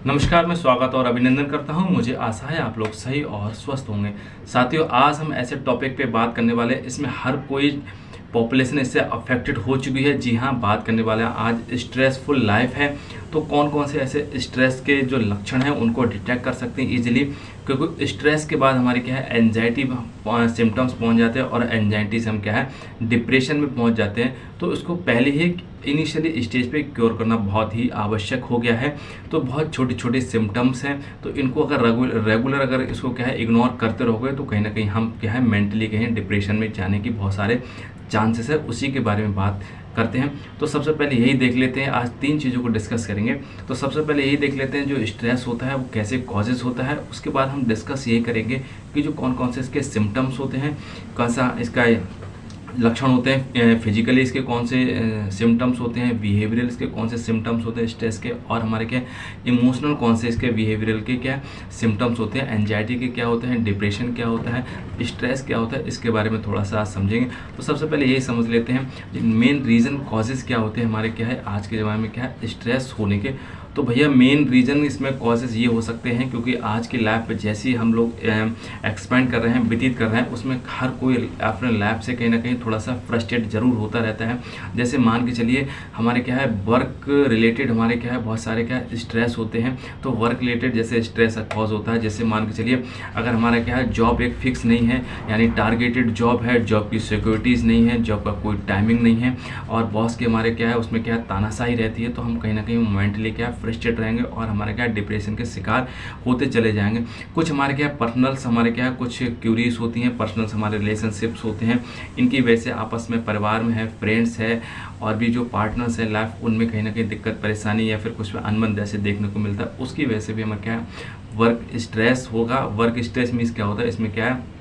नमस्कार, मैं स्वागत और अभिनंदन करता हूं। मुझे आशा है आप लोग सही और स्वस्थ होंगे। साथियों, आज हम ऐसे टॉपिक पे बात करने वाले हैं, इसमें हर कोई पॉपुलेशन इससे अफेक्टेड हो चुकी है। जी हाँ, बात करने वाले हैं आज स्ट्रेसफुल लाइफ है। तो कौन कौन से ऐसे स्ट्रेस के जो लक्षण हैं उनको डिटेक्ट कर सकते हैं ईजिली, क्योंकि स्ट्रेस के बाद हमारी क्या है एंजाइटी सिम्टम्स पहुंच जाते हैं और एंजाइटी से हम क्या है डिप्रेशन में पहुंच जाते हैं। तो उसको पहले ही इनिशियली स्टेज पे क्योर करना बहुत ही आवश्यक हो गया है। तो बहुत छोटी छोटी सिम्टम्स हैं, तो इनको अगर रेगुलर अगर इसको क्या है इग्नोर करते रहोगे तो कहीं ना कहीं हम क्या है मेंटली कहीं डिप्रेशन में जाने की बहुत सारे चांसेस है। उसी के बारे में बात करते हैं। तो सबसे पहले यही देख लेते हैं, आज 3 चीज़ों को डिस्कस करेंगे। तो सबसे पहले यही देख लेते हैं जो स्ट्रेस होता है वो कैसे कॉजेज़ होता है। उसके बाद हम डिस्कस यही करेंगे कि जो कौन कौन से इसके सिम्टम्स होते हैं, कैसा इसका लक्षण होते हैं, फिजिकली इसके कौन से सिम्टम्स होते हैं, बिहेवियरल इसके कौन से सिम्टम्स होते हैं स्ट्रेस के, और हमारे क्या इमोशनल कौन से इसके बिहेवियरल के क्या सिम्टम्स होते हैं, एंजाइटी के क्या होते हैं, डिप्रेशन क्या होता है, स्ट्रेस क्या होता है, इसके बारे में थोड़ा सा आज समझेंगे। तो सबसे पहले यही समझ लेते हैं मेन रीज़न कॉजेज़ क्या होते हैं हमारे क्या है आज के ज़माने में क्या है स्ट्रेस होने के। तो भैया मेन रीज़न इसमें कॉजेज़ ये हो सकते हैं, क्योंकि आज की लाइफ पे जैसे ही हम लोग एक्सपेंड कर रहे हैं, व्यतीत कर रहे हैं, उसमें हर कोई अपने लाइफ से कहीं ना कहीं थोड़ा सा फ्रस्ट्रेट जरूर होता रहता है। जैसे मान के चलिए हमारे क्या है वर्क रिलेटेड हमारे क्या है बहुत सारे क्या स्ट्रेस होते हैं। तो वर्क रिलेटेड जैसे स्ट्रेस कॉज होता है, जैसे मान के चलिए अगर हमारा क्या है जॉब एक फिक्स नहीं है, यानी टारगेटेड जॉब है, जॉब की सिक्योरिटीज़ नहीं है, जॉब का कोई टाइमिंग नहीं है, और बॉस के हमारे क्या है उसमें क्या है तानाशाही रहती है, तो हम कहीं ना कहीं मेंटली क्या फ्रस्ट्रेट रहेंगे और हमारे क्या डिप्रेशन के शिकार होते चले जाएंगे। कुछ हमारे क्या पर्सनल्स हमारे क्या कुछ क्यूरीज होती हैं, पर्सनल्स हमारे रिलेशनशिप्स होते हैं, इनकी वजह से आपस में परिवार में है, फ्रेंड्स है, और भी जो पार्टनर्स हैं लाइफ उनमें कहीं ना कहीं दिक्कत परेशानी या फिर कुछ अनबन जैसे देखने को मिलता है। उसकी वजह से भी हमें क्या वर्क स्ट्रेस होगा। वर्क स्ट्रेस मीन्स क्या होता है, इसमें क्या है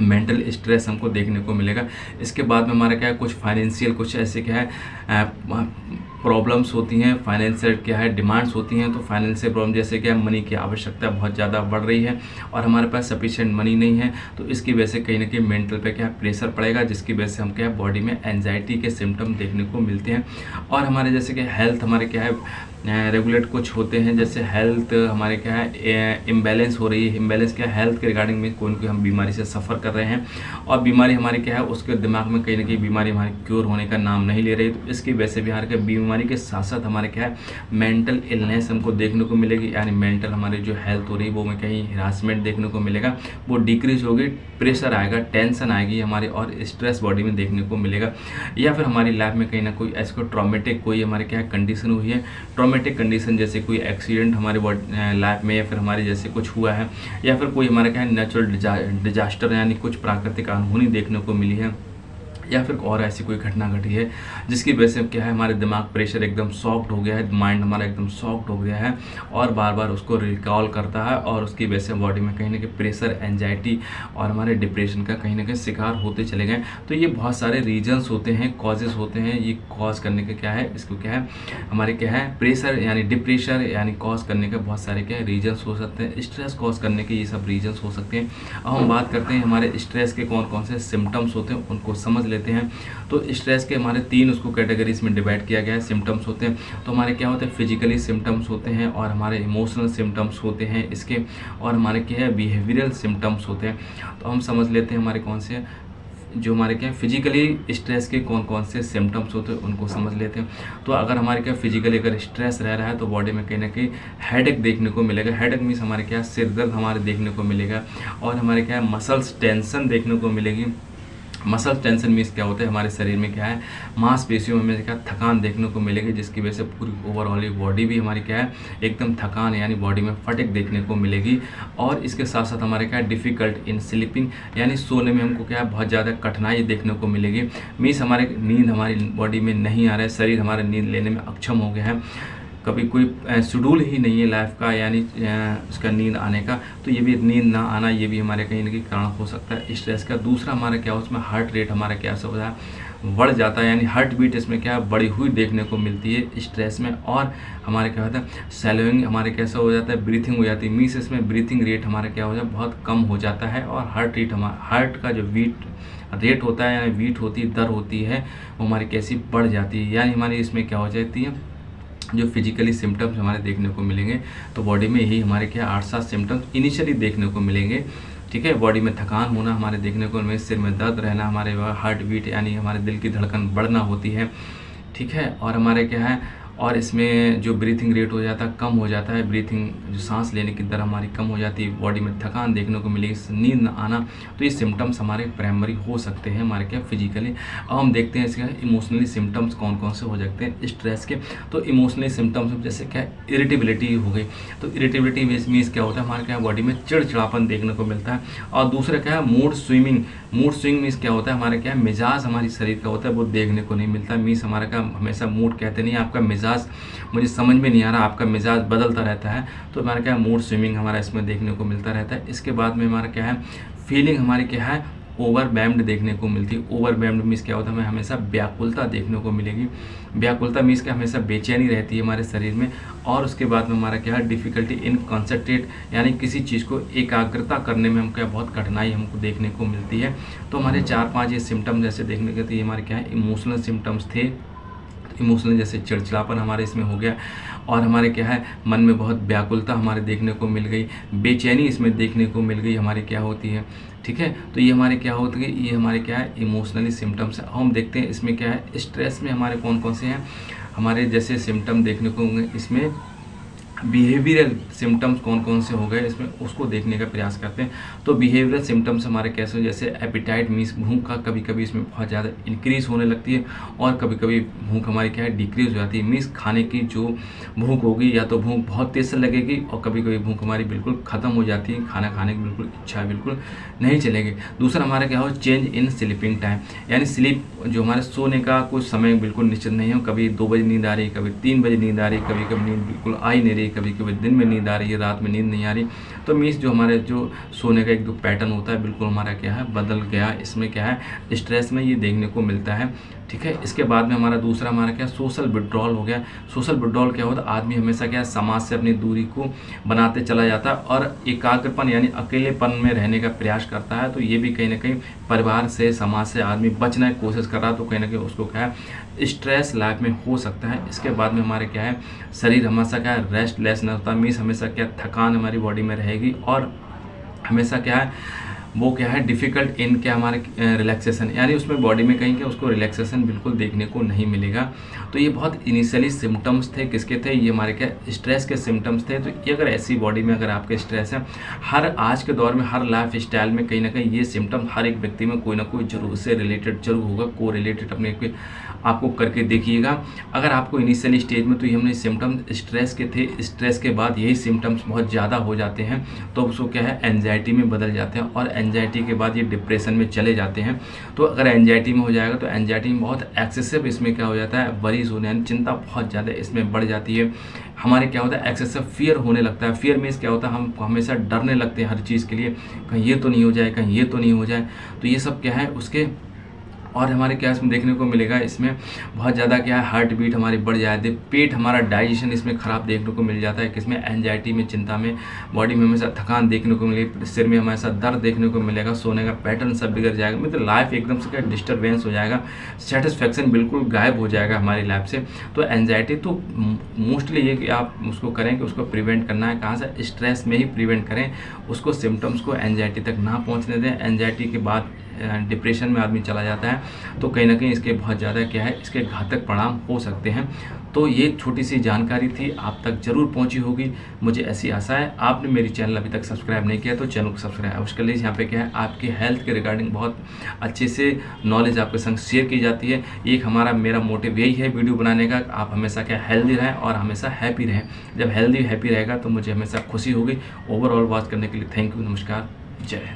मेंटल स्ट्रेस हमको देखने को मिलेगा। इसके बाद में हमारा क्या है कुछ फाइनेंशियल कुछ ऐसे क्या है प्रॉब्लम्स होती हैं, फाइनेंशियल क्या है डिमांड्स होती हैं। तो फाइनेंशियल प्रॉब्लम जैसे क्या मनी की आवश्यकता बहुत ज़्यादा बढ़ रही है और हमारे पास सफिशिएंट मनी नहीं है, तो इसकी वजह से कहीं ना कहीं मेंटल पे क्या प्रेशर पड़ेगा, जिसकी वजह से हम क्या बॉडी में एंजाइटी के सिम्टम देखने को मिलते हैं। और हमारे जैसे कि हेल्थ हमारे क्या है रेगुलेट कुछ होते हैं, जैसे हेल्थ हमारे क्या है इम्बैलेंस हो रही है। इम्बैलेंस क्या हेल्थ के रिगार्डिंग में कोई ना कोई हम बीमारी से सफ़र कर रहे हैं और बीमारी हमारी क्या है उसके दिमाग में कहीं ना कहीं बीमारी हमारी क्योर होने का नाम नहीं ले रही। तो इसकी वजह से भी हमारे क्या बीमारी के साथ साथ हमारे क्या है मेंटल इलनेस हमको देखने को मिलेगी, यानी मेंटल हमारी जो हेल्थ हो रही है वो में कहीं हरासमेंट देखने को मिलेगा, वो डिक्रीज होगी, प्रेशर आएगा, टेंशन आएगी हमारे, और स्ट्रेस बॉडी में देखने को मिलेगा। या फिर हमारी लाइफ में कहीं ना कोई ऐसा ट्रॉमेटिक कोई हमारे क्या कंडीशन हुई है, ट्रॉमेटिक कंडीशन जैसे कोई एक्सीडेंट हमारे लाइफ में, या फिर हमारे जैसे कुछ हुआ है, या फिर कोई हमारे क्या नेचुरल डिजास्टर यानी कुछ प्राकृतिक अनहोनी देखने को मिली है, या फिर और ऐसी कोई घटना घटी है जिसकी वजह से क्या है हमारे दिमाग प्रेशर एकदम सॉफ्ट हो गया है, माइंड हमारा एकदम सॉफ्ट हो गया है और बार बार उसको रिकॉल करता है, और उसकी वजह से बॉडी में कहीं ना कहीं प्रेशर, एंजाइटी और हमारे डिप्रेशन का कहीं ना कहीं शिकार होते चले गए। तो ये बहुत सारे रीजन्स होते हैं, कॉजेज़ होते हैं। ये कॉज करने का क्या है, इसको क्या है हमारे क्या है प्रेशर यानी डिप्रेशन यानी कॉज करने के बहुत सारे क्या रीजन्स हो सकते हैं, स्ट्रेस कॉज करने के ये सब रीजन्स हो सकते हैं। अब हम बात करते हैं हमारे स्ट्रेस के कौन कौन से सिम्टम्स होते हैं, उनको समझ लेते हैं। तो स्ट्रेस के हमारे 3 उसको कैटेगरीज में डिवाइड किया गया है, सिम्टम्स होते हैं। तो हमारे क्या होते हैं फिजिकली सिम्टम्स होते हैं, और हमारे इमोशनल सिम्टम्स होते हैं इसके, और हमारे क्या है बिहेवियरल सिम्टम्स होते हैं। तो हम समझ लेते हैं हमारे कौन से जो हमारे क्या फिजिकली स्ट्रेस के कौन कौन से सिम्टम्स होते हैं उनको समझ लेते हैं। तो अगर हमारे क्या फिजिकली अगर स्ट्रेस रह रहा है तो बॉडी में कहीं ना कहीं हेडेक देखने को मिलेगा। हेडेक मीन्स हमारे क्या सिर दर्द हमारे देखने को मिलेगा, और हमारे क्या मसल्स टेंशन देखने को मिलेगी। मसल टेंशन मीन्स क्या होता है हमारे शरीर में क्या है मांसपेशियों में क्या थकान देखने को मिलेगी, जिसकी वजह से पूरी ओवरऑल बॉडी भी हमारी क्या है एकदम थकान यानी बॉडी में फटिग देखने को मिलेगी। और इसके साथ साथ हमारे क्या डिफ़िकल्ट इन स्लीपिंग यानी सोने में हमको क्या है बहुत ज़्यादा कठिनाई देखने को मिलेगी। मीन्स हमारे नींद हमारी बॉडी में नहीं आ रहा है, शरीर हमारे नींद लेने में अक्षम हो गया है, कभी कोई शेड्यूल ही नहीं है लाइफ का यानी उसका नींद आने का। तो ये भी नींद ना आना ये भी हमारे कहीं ना कहीं कारण हो सकता है स्ट्रेस का। दूसरा हमारा क्या उसमें हार्ट रेट हमारा क्या हो रहा है बढ़ जाता है, यानी हार्ट बीट इसमें क्या बढ़ी हुई देखने को मिलती है स्ट्रेस में। और हमारे क्या होता है सैलोइंग हमारे कैसा हो जाता है ब्रीथिंग हो जाती है, मीन्स इसमें ब्रीथिंग रेट हमारा क्या हो जाता है बहुत कम हो जाता है। और हार्ट रेट हमारा हार्ट का जो बीट रेट होता है यानी बीट होती है दर होती है वो हमारी कैसी बढ़ जाती है, यानी हमारी इसमें क्या हो जाती है जो फिजिकली सिम्टम्स हमारे देखने को मिलेंगे, तो बॉडी में यही हमारे क्या 8-7 सिम्टम्स इनिशियली देखने को मिलेंगे। ठीक है, बॉडी में थकान होना हमारे देखने को मिलेगा, सिर में दर्द रहना, हमारे हार्ट बीट यानी हमारे दिल की धड़कन बढ़ना होती है। ठीक है, और हमारे क्या है, और इसमें जो ब्रीथिंग रेट हो जाता है कम हो जाता है, ब्रीथिंग जो सांस लेने की दर हमारी कम हो जाती है, बॉडी में थकान देखने को मिलेगी, नींद न आना। तो ये सिम्टम्स हमारे प्राइमरी हो सकते हैं हमारे क्या फिजिकली। अब हम देखते हैं इसके इमोशनली सिम्टम्स कौन कौन से हो सकते हैं स्ट्रेस के। तो इमोशनली सिम्टम्स जैसे क्या इरिटेबिलिटी हो गई, तो इरिटेबिलिटी मीन्स क्या होता है, हमारे क्या बॉडी में चिड़चिड़ापन देखने को मिलता है। और दूसरा क्या है मूड स्विंग मीन्स क्या होता है, हमारे क्या मिजाज हमारी शरीर का होता है वो देखने को नहीं मिलता। मीन्स हमारा क्या हमेशा मूड कहते नहीं, आपका मिजाज मुझे समझ में नहीं आ रहा, आपका मिजाज बदलता रहता है, तो हमारा क्या मूड स्विंगिंग हमारा इसमें देखने को मिलता रहता है। इसके बाद में हमारा क्या है फीलिंग हमारी क्या है ओवरवेल्म्ड देखने को मिलती है। ओवरवेल्म्ड मीन्स क्या होता है, हमें हमेशा व्याकुलता देखने को मिलेगी। व्याकुलता मीन्स क्या हमेशा बेचैनी रहती है हमारे शरीर में। और उसके बाद में हमारा क्या है डिफ़िकल्टी इन कॉन्सेंट्रेट, यानी किसी चीज़ को एकाग्रता करने में हम क्या बहुत कठिनाई हमको देखने को मिलती है। तो हमारे 4-5 ये सिम्टम्स जैसे देखने के, तो ये हमारे क्या है इमोशनल सिम्टम्स थे। इमोशनल जैसे चिड़चिड़ापन हमारे इसमें हो गया, और हमारे क्या है मन में बहुत व्याकुलता हमारे देखने को मिल गई, बेचैनी इसमें देखने को मिल गई हमारी क्या होती है। ठीक है, तो ये हमारे क्या होती है, ये हमारे क्या है इमोशनली सिम्टम्स है। हम देखते हैं इसमें क्या है स्ट्रेस में हमारे कौन कौन से हैं हमारे जैसे सिम्टम देखने को होंगे। इसमें बिहेवियरल सिम्टम्स कौन कौन से हो गए इसमें, उसको देखने का प्रयास करते हैं। तो बिहेवियरल सिम्टम्स हमारे कैसे हो, जैसे एपिटाइट मीन्स भूख का कभी कभी इसमें बहुत ज़्यादा इंक्रीज़ होने लगती है, और कभी कभी भूख हमारी क्या है डिक्रीज़ हो जाती है। मीन्स खाने की जो भूख होगी या तो भूख बहुत तेज़ से लगेगी, और कभी कभी भूख हमारी बिल्कुल ख़त्म हो जाती है, खाना खाने की बिल्कुल इच्छा बिल्कुल नहीं चलेगी। दूसरा हमारा क्या हो चेंज इन स्लीपिंग टाइम, यानी स्लीप जो हमारे सोने का कुछ समय बिल्कुल निश्चित नहीं हो, कभी 2 बजे नींद आ रही, कभी 3 बजे नींद आ रही, कभी कभी नींद बिल्कुल आ ही नहीं रही, कभी कभी दिन में नींद आ रही है, रात में नींद नहीं आ रही। तो मीन्स जो हमारे जो सोने का एक जो पैटर्न होता है बिल्कुल हमारा क्या है बदल गया। इसमें क्या है स्ट्रेस में ये देखने को मिलता है। ठीक है, इसके बाद में हमारा दूसरा हमारा क्या सोशल विड्रॉल हो गया। सोशल विड्रॉल क्या होता है, आदमी हमेशा क्या समाज से अपनी दूरी को बनाते चला जाता है, और एकाग्रपन यानी अकेलेपन में रहने का प्रयास करता है। तो ये भी कहीं ना कहीं परिवार से समाज से आदमी बचने की कोशिश कर रहा है, तो कहीं ना कहीं उसको क्या है स्ट्रेस लाइफ में हो सकता है। इसके बाद में हमारे क्या है शरीर हमेशा क्या है रेस्टलेस न होता, मीन्स हमेशा क्या थकान हमारी बॉडी में रहेगी, और हमेशा क्या है वो क्या है डिफ़िकल्ट इन क्या हमारे रिलैक्सेशन, यानी उसमें बॉडी में कहीं क्या उसको रिलैक्सेशन बिल्कुल देखने को नहीं मिलेगा। तो ये बहुत इनिशियली सिम्टम्स थे, किसके थे, ये हमारे क्या स्ट्रेस के सिम्टम्स थे। तो ये अगर ऐसी बॉडी में अगर आपके स्ट्रेस है, हर आज के दौर में हर लाइफ स्टाइल में कहीं ना कहीं ये सिम्टम हर एक व्यक्ति में कोई ना कोई जरूर से रिलेटेड जरूर होगा, को रिलेटेड अपने आपको करके देखिएगा। अगर आपको इनिशियली स्टेज में तो ये हमने सिम्टम स्ट्रेस के थे, स्ट्रेस के बाद यही सिम्टम्स बहुत ज़्यादा हो जाते हैं, तो उसको क्या है एंजाइटी में बदल जाते हैं, और एंजाइटी के बाद ये डिप्रेशन में चले जाते हैं। तो अगर एंजाइटी में हो जाएगा तो एंजाइटी में बहुत एक्सेसिव इसमें क्या हो जाता है वरीज होने यानी चिंता बहुत ज़्यादा इसमें बढ़ जाती है। हमारे क्या होता है एक्सेसिव फियर होने लगता है। फियर मीन्स क्या होता है हम हमेशा डरने लगते हैं हर चीज़ के लिए, कहीं ये तो नहीं हो जाए, कहीं ये तो नहीं हो जाए। तो ये सब क्या है उसके, और हमारे क्या इसमें देखने को मिलेगा, इसमें बहुत ज़्यादा क्या है हार्ट बीट हमारी बढ़ जाती है, पेट हमारा डाइजेशन इसमें ख़राब देखने को मिल जाता है। किसमें एंजाइटी में, चिंता में, बॉडी में हमेशा थकान देखने को मिलेगी, सिर में हमेशा दर्द देखने को मिलेगा, सोने का पैटर्न सब बिगड़ जाएगा, मतलब लाइफ एकदम से क्या डिस्टर्बेंस हो जाएगा, सेटिस्फैक्शन बिल्कुल गायब हो जाएगा हमारी लाइफ से। तो एंजाइटी तो मोस्टली ये कि आप उसको करें कि उसको प्रिवेंट करना है, कहाँ से स्ट्रेस में ही प्रिवेंट करें, उसको सिम्टम्स को एंजाइटी तक ना पहुँचने दें। एंजाइटी के बाद डिप्रेशन में आदमी चला जाता है, तो कहीं ना कहीं इसके बहुत ज़्यादा क्या है इसके घातक परिणाम हो सकते हैं। तो ये छोटी सी जानकारी थी, आप तक जरूर पहुंची होगी, मुझे ऐसी आशा है। आपने मेरी चैनल अभी तक सब्सक्राइब नहीं किया तो चैनल को सब्सक्राइब अवश्य कर लीजिए। यहाँ पे क्या है आपके हेल्थ के रिगार्डिंग बहुत अच्छे से नॉलेज आपके संग शेयर की जाती है। एक हमारा मेरा मोटिव यही है वीडियो बनाने का, आप हमेशा क्या हेल्दी रहें और हमेशा हैप्पी रहें। जब हेल्दी हैप्पी रहेगा तो मुझे हमेशा खुशी होगी। ओवरऑल वॉच करने के लिए थैंक यू, नमस्कार, जय हिंद।